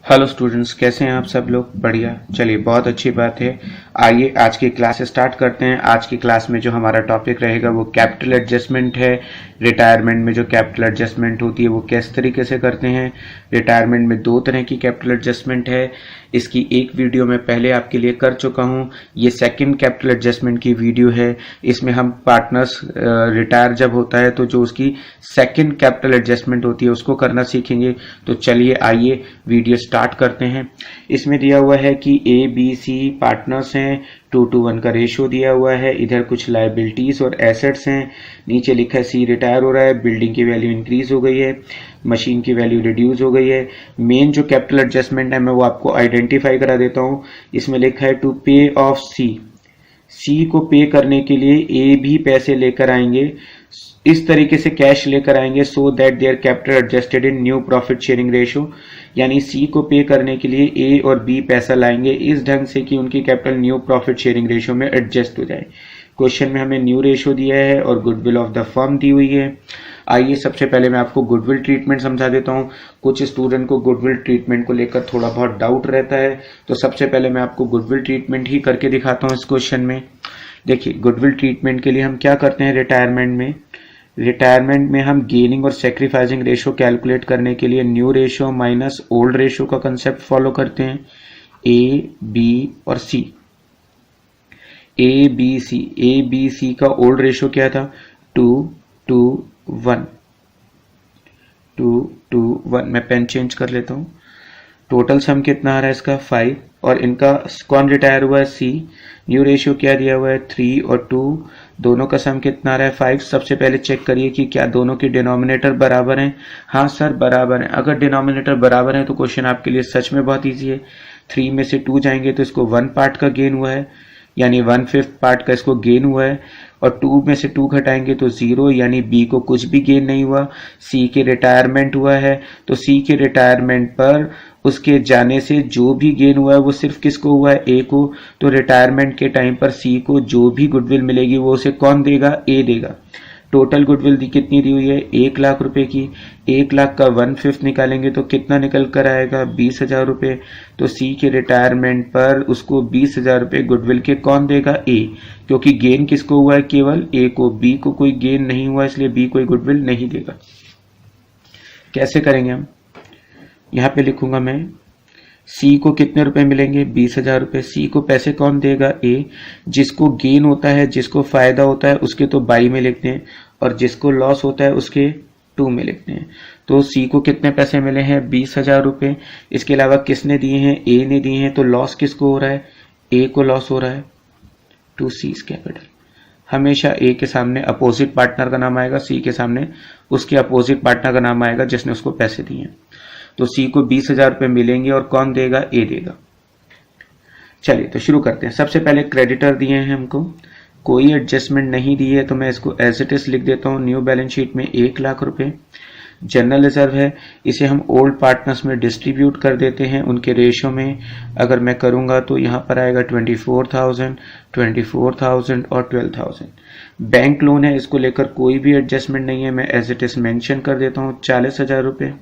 Hello students, कैसे हैं आप सब लोग? बढ़िया, चलिए बहुत अच्छी बात है। आइए आज की क्लास स्टार्ट करते हैं। आज की क्लास में जो हमारा टॉपिक रहेगा वो कैपिटल एडजस्टमेंट है। रिटायरमेंट में जो कैपिटल एडजस्टमेंट होती है वो किस तरीके से करते हैं। रिटायरमेंट में दो तरह की कैपिटल एडजस्टमेंट है। इसकी एक वीडियो मैं पहले आपके लिए कर चुका हूँ। ये सेकंड कैपिटल एडजस्टमेंट की वीडियो है। इसमें हम पार्टनर्स रिटायर जब होता है तो जो उसकी सेकंड कैपिटल एडजस्टमेंट होती है उसको करना सीखेंगे। तो चलिए आइए वीडियो स्टार्ट करते हैं। इसमें दिया हुआ है कि ए बी सी पार्टनर्स हैं, 2:1 का रेशियो दिया हुआ है। इधर कुछ लायबिलिटीज और एसेट्स हैं। नीचे लिखा है सी रिटायर हो रहा है, बिल्डिंग की वैल्यू इंक्रीज हो गई है, मशीन की वैल्यू रिड्यूस हो गई है। मेन जो कैपिटल एडजस्टमेंट है मैं वो आपको आइडेंटिफाई करा देता हूँ। इसमें लिखा है टू पे ऑफ सी को पे करने के लिए ए भी पैसे लेकर आएंगे, इस तरीके से कैश लेकर आएंगे so that their capital adjusted in new profit sharing ratio. यानी सी को पे करने के लिए ए और बी पैसा लाएंगे इस ढंग से कि उनकी capital new profit sharing ratio में एडजस्ट हो जाए। क्वेश्चन में हमें न्यू रेशियो दिया है और गुडविल ऑफ द फर्म दी हुई है। आइए सबसे पहले मैं आपको गुडविल ट्रीटमेंट समझा देता हूँ। कुछ स्टूडेंट को गुडविल ट्रीटमेंट को लेकर थोड़ा बहुत डाउट रहता है, तो सबसे पहले मैं आपको गुडविल ट्रीटमेंट ही करके दिखाता हूँ इस क्वेश्चन में। देखिए, गुडविल ट्रीटमेंट के लिए हम क्या करते हैं रिटायरमेंट में हम गेनिंग और सेक्रीफाइसिंग रेशियो कैलकुलेट करने के लिए new ratio minus old ratio का कंसेप्ट फॉलो करते हैं। ए बी और सी, ए बी सी का ओल्ड रेशियो क्या था? 2:1। मैं पेन चेंज कर लेता हूँ। टोटल सम कितना आ रहा है इसका? 5। और इनका कौन रिटायर हुआ है? सी। न्यू रेशियो क्या दिया हुआ है? 3 और 2, दोनों का सम कितना आ रहा है? 5। सबसे पहले चेक करिए कि क्या दोनों की डिनोमिनेटर बराबर हैं। हाँ सर बराबर हैं। अगर डिनोमिनेटर बराबर है तो क्वेश्चन आपके लिए सच में बहुत ईजी है। 3 में से 2 जाएंगे तो इसको 1 पार्ट का गेन हुआ है, यानी 1/5 पार्ट का इसको गेन हुआ है। और 2 में से 2 घटाएंगे तो 0, यानी बी को कुछ भी गेन नहीं हुआ। सी के रिटायरमेंट हुआ है तो सी के रिटायरमेंट पर उसके जाने से जो भी गेन हुआ है वो सिर्फ किसको हुआ है? ए को। तो रिटायरमेंट के टाइम पर सी को जो भी गुडविल मिलेगी वो उसे कौन देगा? ए देगा। टोटल गुडविल कितनी दी हुई है? 1 लाख रुपए की। 1 लाख का 1/5 निकालेंगे तो कितना निकल कर आएगा? 20,000 रुपए। तो सी के रिटायरमेंट पर उसको 20,000 रुपए गुडविल के कौन देगा? ए, क्योंकि गेन किसको हुआ है? केवल ए को। बी को कोई गेन नहीं हुआ, इसलिए बी कोई गुडविल नहीं देगा। कैसे करेंगे हम? यहाँ पे लिखूंगा मैं, सी को कितने रुपए मिलेंगे? 20,000 रुपए। सी को पैसे कौन देगा? ए। जिसको गेन होता है, जिसको फायदा होता है उसके तो बाई में लिखते हैं, और जिसको लॉस होता है उसके 2 में लिखते हैं। तो सी को कितने पैसे मिले हैं? 20,000 रुपए। इसके अलावा किसने दिए हैं? ए ने दिए हैं। तो लॉस किसको हो रहा है? ए को लॉस हो रहा है। To seize capital. हमेशा ए के सामने अपोजिट पार्टनर का नाम आएगा, सी के सामने उसके अपोजिट पार्टनर का नाम आएगा जिसने उसको पैसे दिए हैं। तो सी को 20,000 रुपए मिलेंगे और कौन देगा? ए देगा। चलिए तो शुरू करते हैं। सबसे पहले क्रेडिटर दिए हैं हमको, कोई एडजस्टमेंट नहीं दी है तो मैं इसको एज इट इज लिख देता हूँ। न्यू बैलेंस शीट में 1 लाख रुपए। जनरल रिजर्व है, इसे हम ओल्ड पार्टनर्स में डिस्ट्रीब्यूट कर देते हैं उनके रेशियो में। अगर मैं करूंगा तो यहाँ पर आएगा 24,000 और 12,000। बैंक लोन है, इसको लेकर कोई भी एडजस्टमेंट नहीं है, मैं एज इट इज मेंशन कर देता हूँ 40,000 रुपए।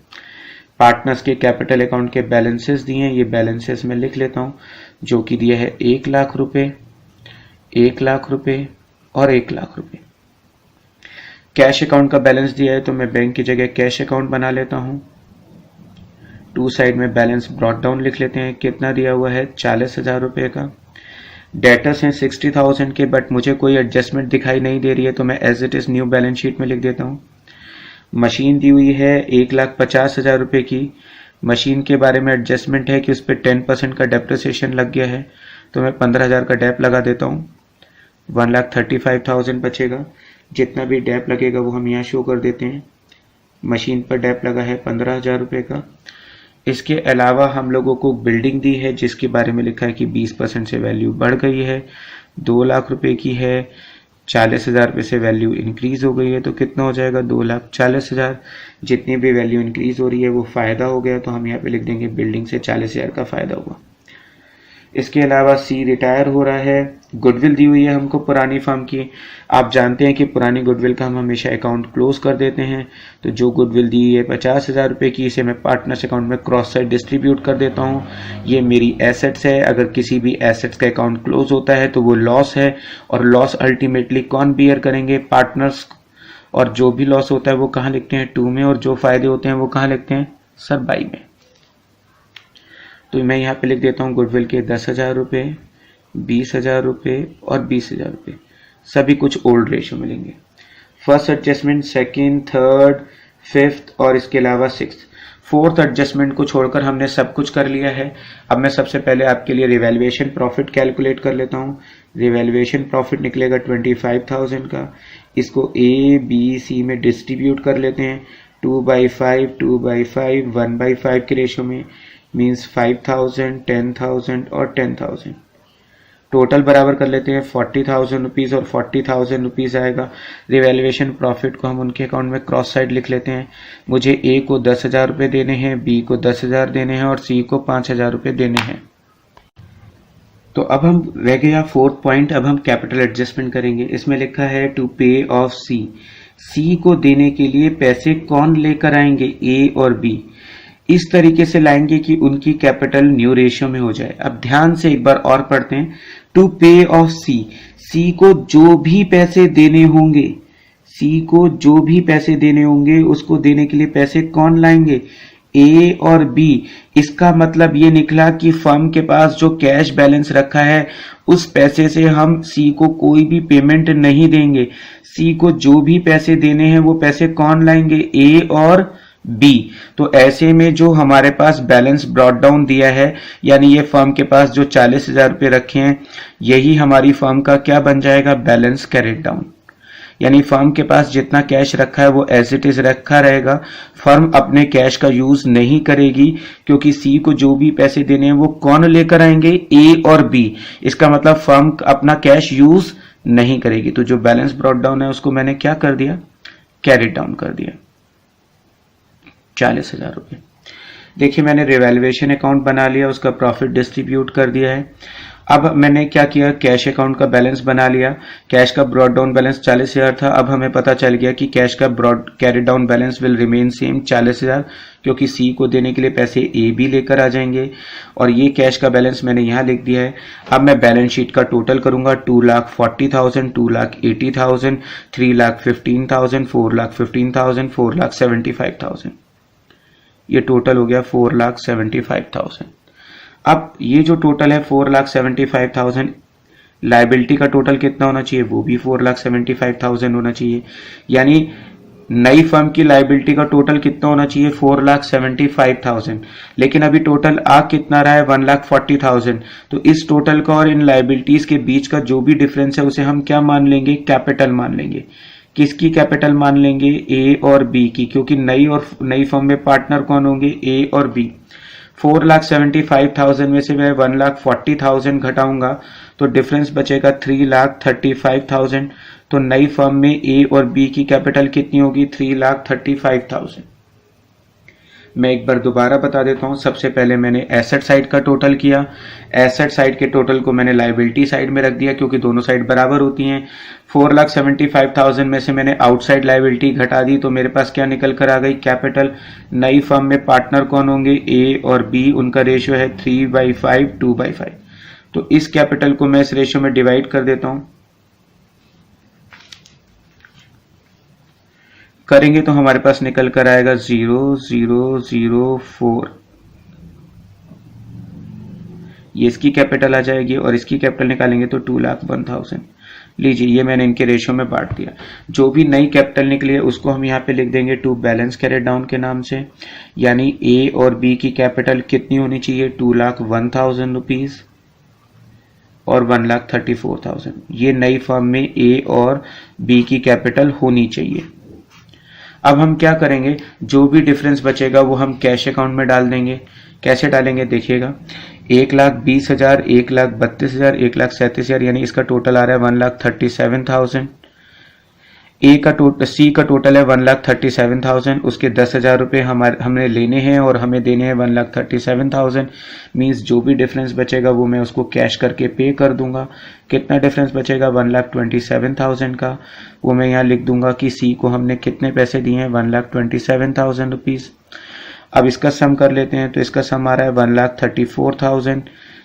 पार्टनर्स के कैपिटल अकाउंट के बैलेंसेस दिए हैं, ये बैलेंसेस में लिख लेता हूं, जो कि दिया है 1 लाख रुपए, 1 लाख रुपए और 1 लाख रुपए। कैश अकाउंट का बैलेंस दिया है तो मैं बैंक की जगह कैश अकाउंट बना लेता हूं। टू साइड में बैलेंस ब्रॉट डाउन लिख लेते हैं। कितना दिया हुआ है? 40,000 रुपए का। डेटर्स हैं 60,000 के, बट मुझे कोई एडजस्टमेंट दिखाई नहीं दे रही है तो मैं as it is new balance sheet में लिख देता हूं। मशीन दी हुई है 1,50,000 रुपए की। मशीन के बारे में एडजस्टमेंट है कि उस पर 10% का डेप्रिसिएशन लग गया है, तो मैं 15,000 का डेप लगा देता हूँ। 1,35,000 बचेगा। जितना भी डेप लगेगा वो हम यहाँ शो कर देते हैं। मशीन पर डेप लगा है 15,000 रुपये का। इसके अलावा हम लोगों को बिल्डिंग दी है जिसके बारे में लिखा है कि 20% से वैल्यू बढ़ गई है, 2 लाख रुपए की है। 40,000 रुपये से वैल्यू इंक्रीज हो गई है तो कितना हो जाएगा? 2,40,000। जितनी भी वैल्यू इंक्रीज हो रही है वो फायदा हो गया, तो हम यहाँ पे लिख देंगे बिल्डिंग से 40,000 का फायदा हुआ। इसके अलावा सी रिटायर हो रहा है, गुडविल दी हुई है हमको पुरानी फर्म की। आप जानते हैं कि पुरानी गुडविल का हम हमेशा अकाउंट क्लोज कर देते हैं, तो जो गुडविल दी है 50,000 रुपये की, इसे मैं पार्टनर्स अकाउंट में क्रॉस साइड डिस्ट्रीब्यूट कर देता हूँ। ये मेरी एसेट्स है, अगर किसी भी एसेट्स का अकाउंट क्लोज होता है तो वो लॉस है, और लॉस अल्टीमेटली कौन बियर करेंगे? पार्टनर्स। और जो भी लॉस होता है वो कहाँ लिखते हैं? 2 में, और जो फायदे होते हैं वो कहाँ लिखते हैं? सर बाई में। तो मैं यहाँ पे लिख देता हूँ गुडविल के 10,000 रुपये, 20,000 रुपये और 20,000 रुपये, सभी कुछ ओल्ड रेशियो मिलेंगे। First adjustment, second, third, fifth और इसके अलावा सिक्स्थ। फोर्थ एडजस्टमेंट को छोड़कर हमने सब कुछ कर लिया है। अब मैं सबसे पहले आपके लिए रिवैल्यूएशन प्रॉफिट कैलकुलेट कर लेता हूँ। रिवैल्यूएशन प्रॉफिट निकलेगा 25,000 का। इसको ए बी सी में डिस्ट्रीब्यूट कर लेते हैं 2/5, 2/5, 1/5 के रेशियो में, मीन्स 5,000, 10,000 और 10,000। टोटल बराबर कर लेते हैं 40,000 रुपीज़ और 40,000 रुपीज़ आएगा। रिवैल्यूएशन प्रॉफिट को हम उनके अकाउंट में क्रॉस साइड लिख लेते हैं। मुझे ए को 10,000 रुपये देने हैं, बी को 10,000 देने हैं और सी को 5,000 रुपये देने हैं। तो अब हम रह गया फोर्थ पॉइंट। अब हम कैपिटल एडजस्टमेंट करेंगे। इसमें लिखा है टू पे ऑफ सी। सी को देने के लिए पैसे कौन लेकर आएंगे? ए और बी। इस तरीके से लाएंगे कि उनकी कैपिटल न्यू रेशियो में हो जाए। अब ध्यान से एक बार और पढ़ते हैं। टू पे ऑफ सी, सी को जो भी पैसे देने होंगे, सी को जो भी पैसे देने होंगे उसको देने के लिए पैसे कौन लाएंगे? ए और बी। इसका मतलब ये निकला कि फर्म के पास जो कैश बैलेंस रखा है उस पैसे से हम सी को कोई भी पेमेंट नहीं देंगे। सी को जो भी पैसे देने हैं वो पैसे कौन लाएंगे? ए और बी। तो ऐसे में जो हमारे पास बैलेंस ब्रॉट डाउन दिया है, यानी ये फर्म के पास जो 40,000 रुपये रखे हैं, यही हमारी फर्म का क्या बन जाएगा? Balance carried down. यानी फर्म के पास जितना कैश रखा है वो एज इट इज रखा रहेगा। फर्म अपने कैश का यूज नहीं करेगी, क्योंकि सी को जो भी पैसे देने हैं वो कौन लेकर आएंगे? ए और बी। इसका मतलब फर्म अपना कैश यूज नहीं करेगी। तो जो बैलेंस ब्रॉट डाउन है उसको मैंने क्या कर दिया? कैरिड डाउन कर दिया, 40,000 रुपये। देखिए मैंने रिवैल्यूएशन अकाउंट बना लिया, उसका प्रॉफिट डिस्ट्रीब्यूट कर दिया है। अब मैंने क्या किया? कैश अकाउंट का बैलेंस बना लिया। कैश का ब्रॉड डाउन बैलेंस 40,000 था। अब हमें पता चल गया कि कैश का brought carry down balance will remain same 40,000, क्योंकि सी को देने के लिए पैसे ए भी लेकर आ जाएंगे। और ये कैश का बैलेंस मैंने यहाँ लिख दिया है। अब मैं बैलेंस शीट का टोटल करूंगा। 2,40,000, 2,80,000, 3,15,000, 4,15,000, 4,75,000। ये टोटल हो गया 4,75,000। अब ये जो टोटल है 4,75,000, लायबिलिटी का टोटल कितना होना चाहिए? वो भी 4,75,000 होना चाहिए। यानी नई फर्म की लायबिलिटी का टोटल कितना होना चाहिए? 4,75,000। लेकिन अभी टोटल आ कितना रहा है? 1,40,000। तो इस टोटल का और इन लायबिलिटीज के बीच का जो भी डिफरेंस है उसे हम क्या मान लेंगे? कैपिटल मान लेंगे। किसकी कैपिटल मान लेंगे? ए और बी की, क्योंकि नई फर्म में पार्टनर कौन होंगे? ए और बी। 4,75,000 में से मैं 1,40,000 घटाऊंगा तो डिफरेंस बचेगा 3,35,000। तो नई फर्म में ए और बी की कैपिटल कितनी होगी? 3,35,000। मैं एक बार दोबारा बता देता हूं। सबसे पहले मैंने एसेट साइड का टोटल किया। एसेट साइड के टोटल को मैंने लायबिलिटी साइड में रख दिया, क्योंकि दोनों साइड बराबर होती हैं। 4,75,000 में से मैंने आउटसाइड लायबिलिटी घटा दी, तो मेरे पास क्या निकल कर आ गई? कैपिटल। नई फर्म में पार्टनर कौन होंगे? ए और बी। उनका रेशियो है 3/5, 2/5। तो इस कैपिटल को मैं इस रेशियो में डिवाइड कर देता हूं। करेंगे तो हमारे पास निकल कर आएगा 0,004। ये इसकी कैपिटल आ जाएगी और इसकी कैपिटल निकालेंगे तो 2,01,000। लीजिए ये मैंने इनके रेशियो में बांट दिया। जो भी नई कैपिटल निकली है उसको हम यहाँ पे लिख देंगे टू बैलेंस कैरिड डाउन के नाम से। यानी ए और बी की कैपिटल कितनी होनी चाहिए? 2,01,000 रुपीज और 1,34,000। ये नई फर्म में ए और बी की कैपिटल होनी चाहिए। अब हम क्या करेंगे? जो भी डिफरेंस बचेगा वो हम कैश अकाउंट में डाल देंगे। कैसे डालेंगे देखिएगा। 1,20,000, 1,32,000, 1,37,000, यानी इसका टोटल आ रहा है 1,37,000। सी का टोटल है 1,37,000, उसके 10,000 रुपये हमने लेने हैं और हमें देने हैं 1,37,000। मीन्स जो भी डिफरेंस बचेगा वो मैं उसको कैश करके पे कर दूंगा। कितना डिफरेंस बचेगा 1,27,000 का, वो मैं यहाँ लिख दूंगा कि सी को हमने कितने पैसे दिए हैं 1,27,000 रुपीज़। अब इसका सम कर लेते हैं, तो इसका सम आ रहा है 1,34,000,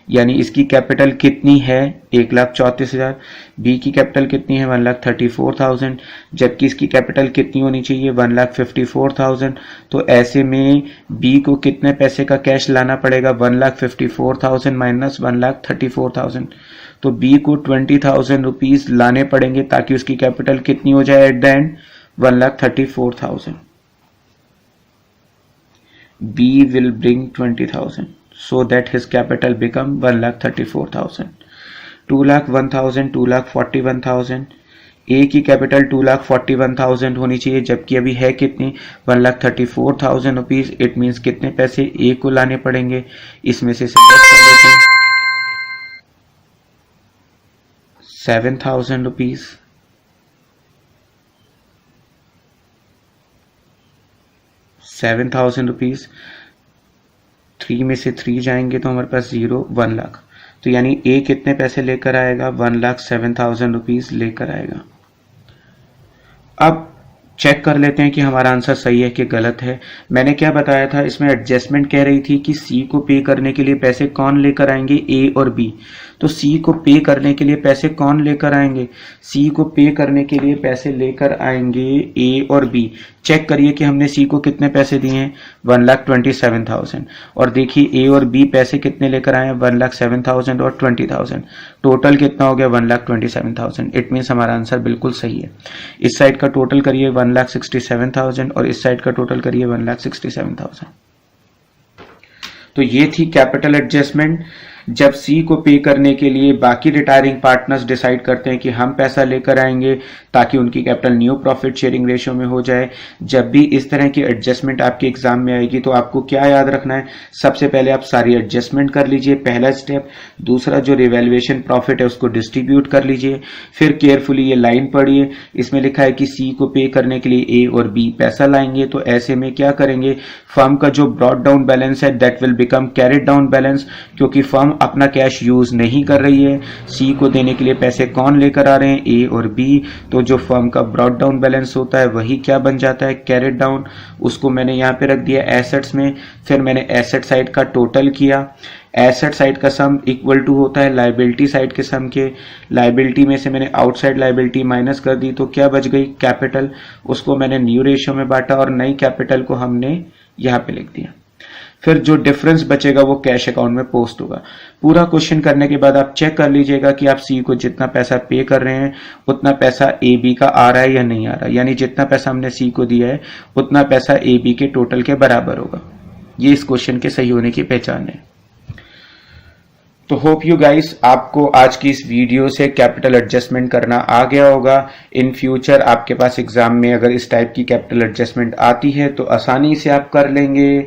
यानी इसकी कैपिटल कितनी है 1,34,000, बी की कैपिटल कितनी है 1,34,000, जबकि इसकी कैपिटल कितनी होनी चाहिए 1,54,000। तो ऐसे में बी को कितने पैसे का कैश लाना पड़ेगा 1,54,000 माइनस 1,34,000, तो बी को 20,000 रुपीज लाने पड़ेंगे ताकि उसकी कैपिटल कितनी हो जाए at the end 1,34,000। B will bring 20,000 so that his capital become 1,34,000. 2,01,000, 2,41,000। A की कैपिटल 2,41,000 होनी चाहिए, जबकि अभी है कितनी 1,34,000 रुपीज। इट मीन्स कितने पैसे A को लाने पड़ेंगे, इसमें से सब्ट्रैक्ट कर देते हैं 7,000 रुपीज। 7,000 रुपीज, 3 में से 3 जाएंगे तो हमारे पास 0, 1 लाख। तो यानी ए कितने पैसे लेकर आएगा 1,07,000 रुपीज लेकर आएगा। अब चेक कर लेते हैं कि हमारा आंसर सही है कि गलत है। मैंने क्या बताया था, इसमें एडजस्टमेंट कह रही थी कि सी को पे करने के लिए पैसे कौन लेकर आएंगे, ए और बी। तो सी को पे करने के लिए पैसे कौन लेकर आएंगे, सी को पे करने के लिए पैसे लेकर आएंगे ए और बी। चेक करिए कि हमने सी को कितने पैसे दिए हैं 1,27,000, और देखिए ए और बी पैसे कितने लेकर आए हैं 1,07,000 और 20,000। टोटल कितना हो गया 1,27,000। इट मीन्स हमारा आंसर बिल्कुल सही है। इस साइड का टोटल करिए 1,67,000 और इस साइड का टोटल करिए 1,67,000। तो ये थी कैपिटल एडजस्टमेंट। जब सी को पे करने के लिए बाकी रिटायरिंग पार्टनर्स डिसाइड करते हैं कि हम पैसा लेकर आएंगे ताकि उनकी capital new profit sharing ratio में हो जाए। जब भी इस तरह की एडजस्टमेंट आपके एग्जाम में आएगी तो आपको क्या याद रखना है, सबसे पहले आप सारी एडजस्टमेंट कर लीजिए, पहला स्टेप। दूसरा, जो रिवैल्यूएशन प्रॉफिट है उसको डिस्ट्रीब्यूट कर लीजिए। फिर केयरफुली ये लाइन पढ़िए, इसमें लिखा है कि सी को पे करने के लिए ए और बी पैसा लाएंगे। तो ऐसे में क्या करेंगे, फर्म का जो ब्रॉट डाउन बैलेंस है that will become carried down balance, क्योंकि फर्म अपना कैश यूज नहीं कर रही है। सी को देने के लिए पैसे कौन लेकर आ रहे हैं, ए और बी। तो जो फर्म का ब्रॉट डाउन बैलेंस होता है वही क्या बन जाता है, कैरिड डाउन। उसको मैंने यहाँ पे रख दिया एसेट्स में। फिर मैंने एसेट साइड का टोटल किया, एसेट साइड का सम इक्वल टू होता है लायबिलिटी साइड के सम के। लायबिलिटी में से मैंने आउटसाइड लायबिलिटी माइनस कर दी तो क्या बच गई, कैपिटल। उसको मैंने न्यू रेशियो में बांटा और नई कैपिटल को हमने यहाँ पे लिख दिया। फिर जो डिफरेंस बचेगा वो कैश अकाउंट में पोस्ट होगा। पूरा क्वेश्चन करने के बाद आप चेक कर लीजिएगा कि आप सी को जितना पैसा पे कर रहे हैं उतना पैसा ए बी का आ रहा है या नहीं आ रहा, यानी जितना पैसा हमने सी को दिया है उतना पैसा ए बी के टोटल के बराबर होगा। ये इस क्वेश्चन के सही होने की पहचान है। तो होप यू गाइस आपको आज की इस वीडियो से कैपिटल एडजस्टमेंट करना आ गया होगा। इन फ्यूचर आपके पास एग्जाम में अगर इस टाइप की कैपिटल एडजस्टमेंट आती है तो आसानी से आप कर लेंगे।